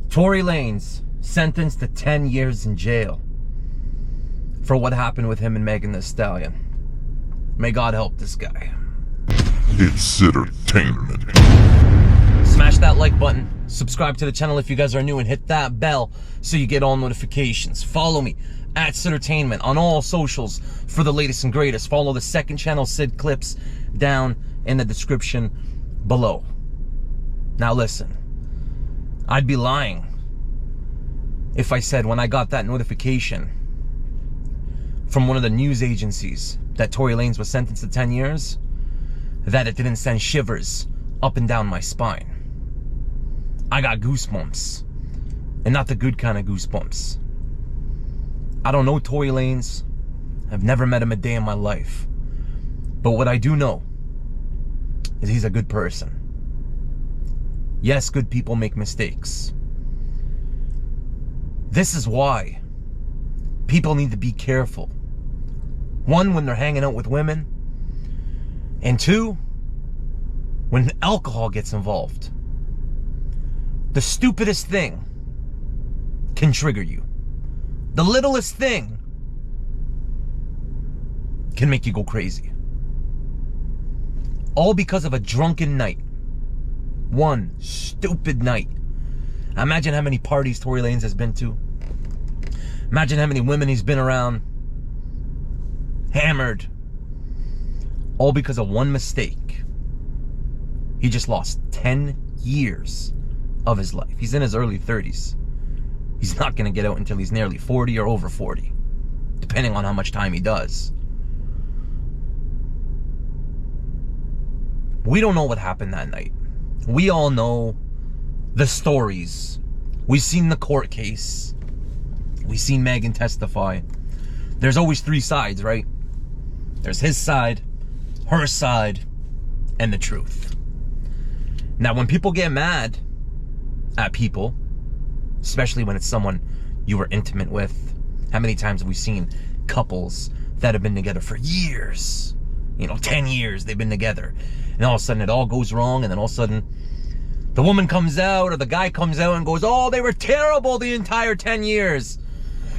Tory Lanez sentenced to 10 years in jail for what happened with him and Megan Thee Stallion. May God help this guy. It's entertainment. Smash that like button, subscribe to the channel if you guys are new, and hit that bell so you get all notifications. Follow me at Entertainment on all socials for the latest and greatest. Follow the second channel, Sid Clips, down in the description below. Now listen, I'd be lying if I said when I got that notification from one of the news agencies that Tory Lanez was sentenced to 10 years, that it didn't send shivers up and down my spine. I got goosebumps, and not the good kind of goosebumps. I don't know Tory Lanez. I've never met him a day in my life. But what I do know is he's a good person. Yes, good people make mistakes. This is why people need to be careful. One, when they're hanging out with women. And two, when alcohol gets involved. The stupidest thing can trigger you. The littlest thing can make you go crazy. All because of a drunken night. One stupid night. Imagine how many parties Tory Lanez has been to. Imagine how many women he's been around. Hammered. All because of one mistake. He just lost 10 years of his life. He's in his early 30s. He's not going to get out until he's nearly 40 or over 40, depending on how much time he does. We don't know what happened that night. We all know the stories. We've seen the court case. We've seen Megan testify. There's always three sides, right? There's his side, her side, and the truth. Now, when people get mad at people, especially when it's someone you were intimate with, how many times have we seen couples that have been together for years? 10 years they've been together. And all of a sudden it all goes wrong, and then all of a sudden the woman comes out or the guy comes out and goes, oh, they were terrible the entire 10 years.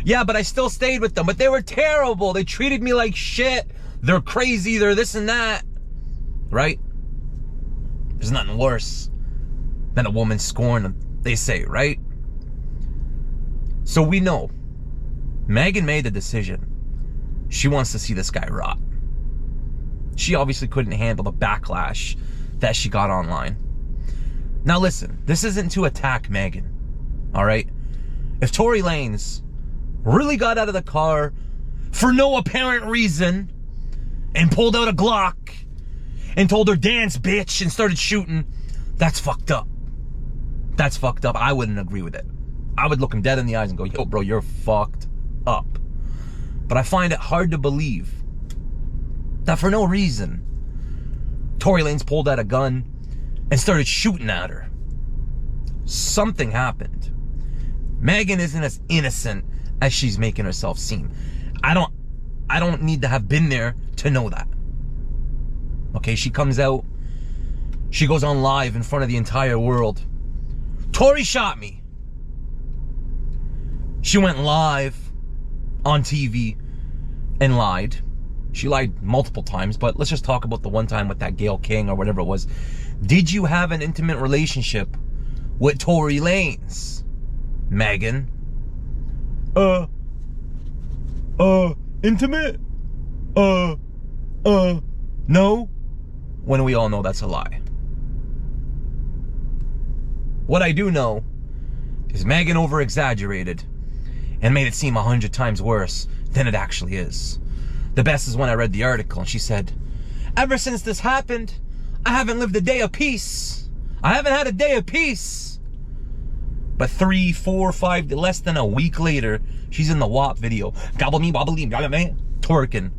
Yeah, but I still stayed with them, but they were terrible. They treated me like shit. They're crazy. They're this and that. Right? There's nothing worse than a woman scorned, they say, right? So we know Megan made the decision. She wants to see this guy rot. She obviously couldn't handle the backlash that she got online. Now listen, this isn't to attack Megan, all right? If Tory Lanez really got out of the car for no apparent reason and pulled out a Glock and told her dance bitch and started shooting, that's fucked up. That's fucked up. I wouldn't agree with it. I would look him dead in the eyes and go, yo bro, you're fucked up. But I find it hard to believe that for no reason Tory Lanez pulled out a gun and started shooting at her. Something happened. Megan isn't as innocent as she's making herself seem. I don't need to have been there to know that. Okay, she comes out, she goes on live in front of the entire world. Tory shot me. She went live on TV and lied. She lied multiple times, but let's just talk about the one time with that Gayle King or whatever it was. Did you have an intimate relationship with Tory Lanez, Megan? Intimate? No? When we all know that's a lie. What I do know is Megan over-exaggerated and made it seem 100 times worse than it actually is. The best is when I read the article and she said, ever since this happened, I haven't lived a day of peace. I haven't had a day of peace. But 3, 4, 5, less than a week later, she's in the WAP video. Gobble me, wobble me, twerking.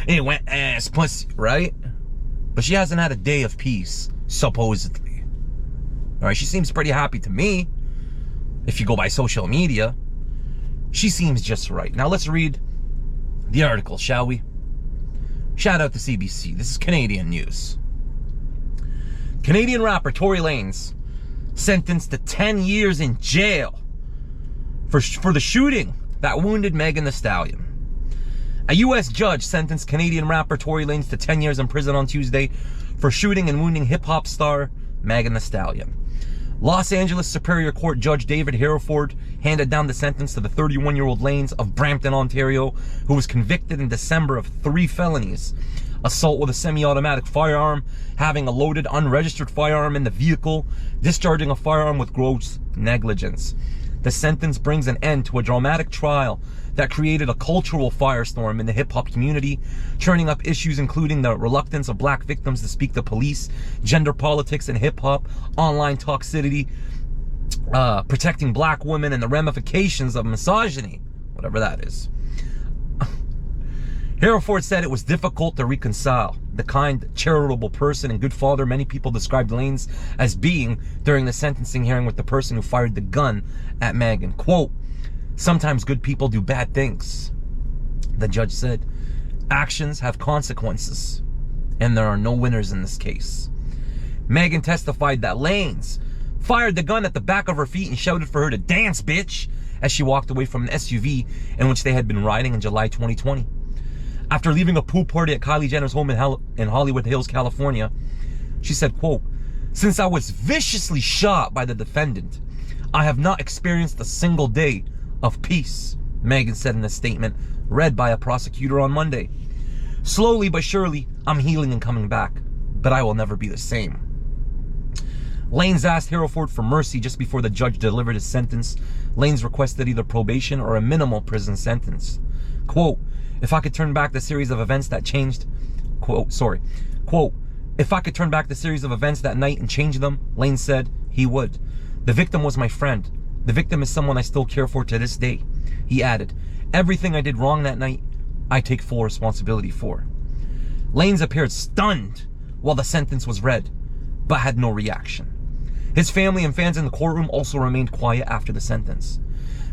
It went ass pussy, right? But she hasn't had a day of peace, supposedly. Alright, she seems pretty happy to me. If you go by social media, she seems just right. Now let's read the article, shall we? Shout out to CBC. This is Canadian news. Canadian rapper Tory Lanez sentenced to 10 years in jail for the shooting that wounded Megan Thee Stallion. A U.S. judge sentenced Canadian rapper Tory Lanez to 10 years in prison on Tuesday for shooting and wounding hip-hop star Megan Thee Stallion. Los Angeles Superior Court Judge David Hereford handed down the sentence to the 31-year-old Lanez of Brampton, Ontario, who was convicted in December of 3 felonies. Assault with a semi-automatic firearm, having a loaded unregistered firearm in the vehicle, discharging a firearm with gross negligence. The sentence brings an end to a dramatic trial that created a cultural firestorm in the hip-hop community, churning up issues including the reluctance of black victims to speak to police, gender politics in hip-hop, online toxicity, protecting black women, and the ramifications of misogyny, whatever that is. Hereford said it was difficult to reconcile. The kind, charitable person and good father many people described Lanez as being during the sentencing hearing with the person who fired the gun at Megan. Quote, "Sometimes good people do bad things," the judge said. "Actions have consequences, and there are no winners in this case." Megan testified that Lanez fired the gun at the back of her feet and shouted for her to dance, bitch, as she walked away from an SUV in which they had been riding in July 2020. After leaving a pool party at Kylie Jenner's home in Hollywood Hills, California, she said, quote, "Since I was viciously shot by the defendant, I have not experienced a single day of peace," Megan said in a statement read by a prosecutor on Monday. "Slowly but surely, I'm healing and coming back, but I will never be the same." Lanez asked Hereford for mercy just before the judge delivered his sentence. Lanez requested either probation or a minimal prison sentence. Quote, "If I could turn back the series of events that changed," quote, "if I could turn back the series of events that night and change them," Lanez said, he would. "The victim was my friend. The victim is someone I still care for to this day." He added, "Everything I did wrong that night, I take full responsibility for." Lanez appeared stunned while the sentence was read, but had no reaction. His family and fans in the courtroom also remained quiet after the sentence.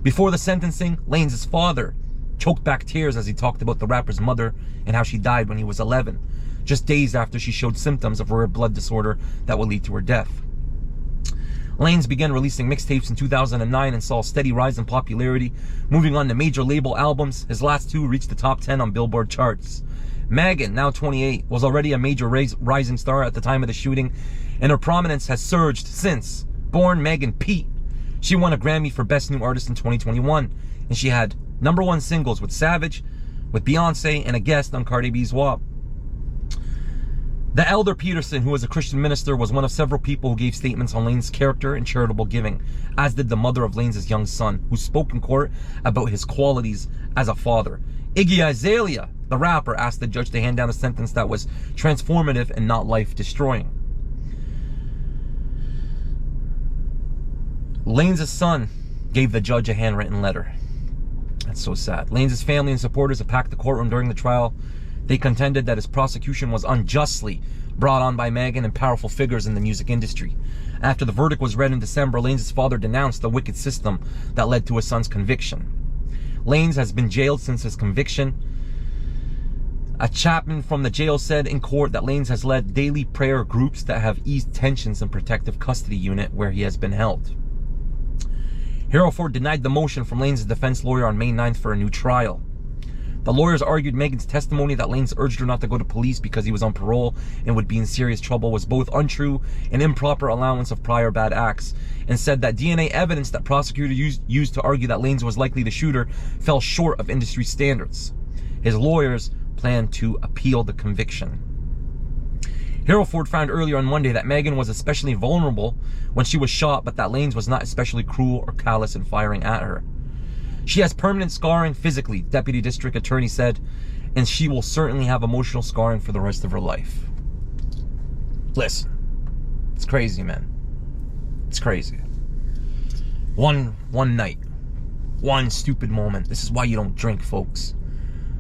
Before the sentencing, Lanez's father choked back tears as he talked about the rapper's mother and how she died when he was 11, just days after she showed symptoms of a rare blood disorder that would lead to her death. Lanez began releasing mixtapes in 2009 and saw a steady rise in popularity, moving on to major label albums. His last 2 reached the top 10 on Billboard charts. Megan, now 28, was already a major rising star at the time of the shooting, and her prominence has surged since. Born Megan Pete, she won a Grammy for Best New Artist in 2021, and she had #1 singles with Savage, with Beyonce, and a guest on Cardi B's WAP. The elder Peterson, who was a Christian minister, was one of several people who gave statements on Lanez's character and charitable giving, as did the mother of Lanez's young son, who spoke in court about his qualities as a father. Iggy Azalea, the rapper, asked the judge to hand down a sentence that was transformative and not life-destroying. Lanez's son gave the judge a handwritten letter. That's so sad. Lanez's family and supporters have packed the courtroom during the trial. They contended that his prosecution was unjustly brought on by Megan and powerful figures in the music industry. After the verdict was read in December, Lanez's father denounced the wicked system that led to his son's conviction. Lanez has been jailed since his conviction. A chaplain from the jail said in court that Lanez has led daily prayer groups that have eased tensions in protective custody unit where he has been held. Hereford denied the motion from Lanez's defense lawyer on May 9th for a new trial. The lawyers argued Megan's testimony that Lanez urged her not to go to police because he was on parole and would be in serious trouble was both untrue and improper allowance of prior bad acts, and said that DNA evidence that prosecutors used to argue that Lanez was likely the shooter fell short of industry standards. His lawyers plan to appeal the conviction. Hereford found earlier on Monday that Megan was especially vulnerable when she was shot, but that Lanez was not especially cruel or callous in firing at her. She has permanent scarring physically, Deputy District Attorney said, and she will certainly have emotional scarring for the rest of her life. Listen, it's crazy, man. It's crazy. One night, one stupid moment. This is why you don't drink, folks.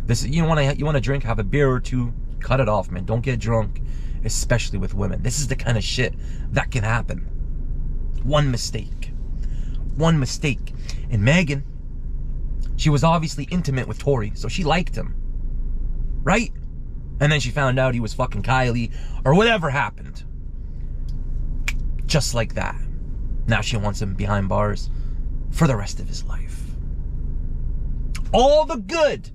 This, you want to drink, have a beer or two, cut it off, man. Don't get drunk, especially with women. This is the kind of shit that can happen. One mistake, and Megan, she was obviously intimate with Tory, so she liked him, right? And then she found out he was fucking Kylie, or whatever happened. Just like that. Now she wants him behind bars for the rest of his life. All the good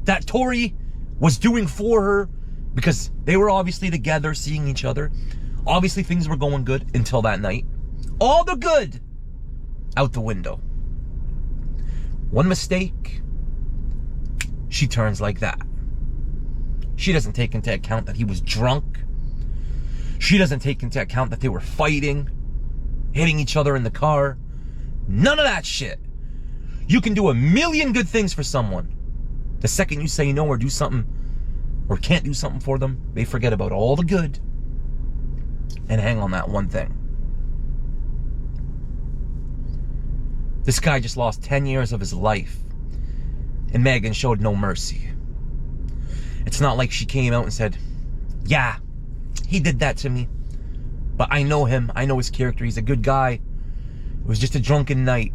that Tory was doing for her, because they were obviously together, seeing each other. Obviously things were going good until that night. All the good out the window. One mistake, she turns like that. She doesn't take into account that he was drunk. She doesn't take into account that they were fighting, hitting each other in the car. None of that shit. You can do a million good things for someone. The second you say no or do something or can't do something for them, they forget about all the good and hang on that one thing. This guy just lost 10 years of his life, and Megan showed no mercy. It's not like she came out and said, yeah, he did that to me, but I know him, I know his character, he's a good guy. It was just a drunken night.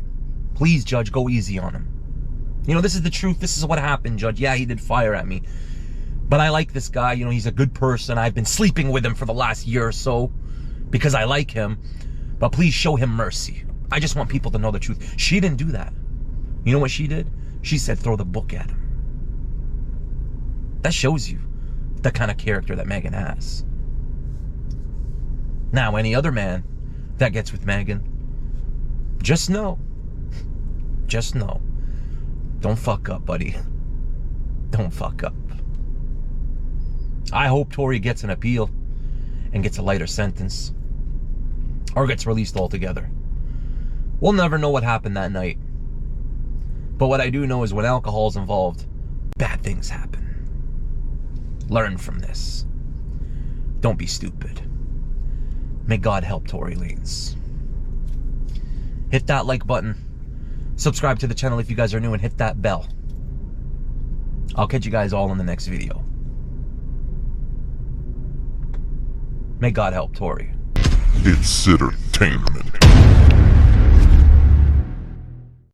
Please, Judge, go easy on him. You know, this is the truth. This is what happened, Judge. Yeah, he did fire at me, but I like this guy. You know, he's a good person. I've been sleeping with him for the last year or so because I like him, but please show him mercy. I just want people to know the truth. She didn't do that. You know what she did? She said, throw the book at him. That shows you the kind of character that Megan has. Now, any other man that gets with Megan, just know, don't fuck up, buddy. Don't fuck up. I hope Tory gets an appeal and gets a lighter sentence, or gets released altogether. We'll never know what happened that night. But what I do know is when alcohol's involved, bad things happen. Learn from this. Don't be stupid. May God help Tory Lanez. Hit that like button. Subscribe to the channel if you guys are new, and hit that bell. I'll catch you guys all in the next video. May God help Tory. It's entertainment.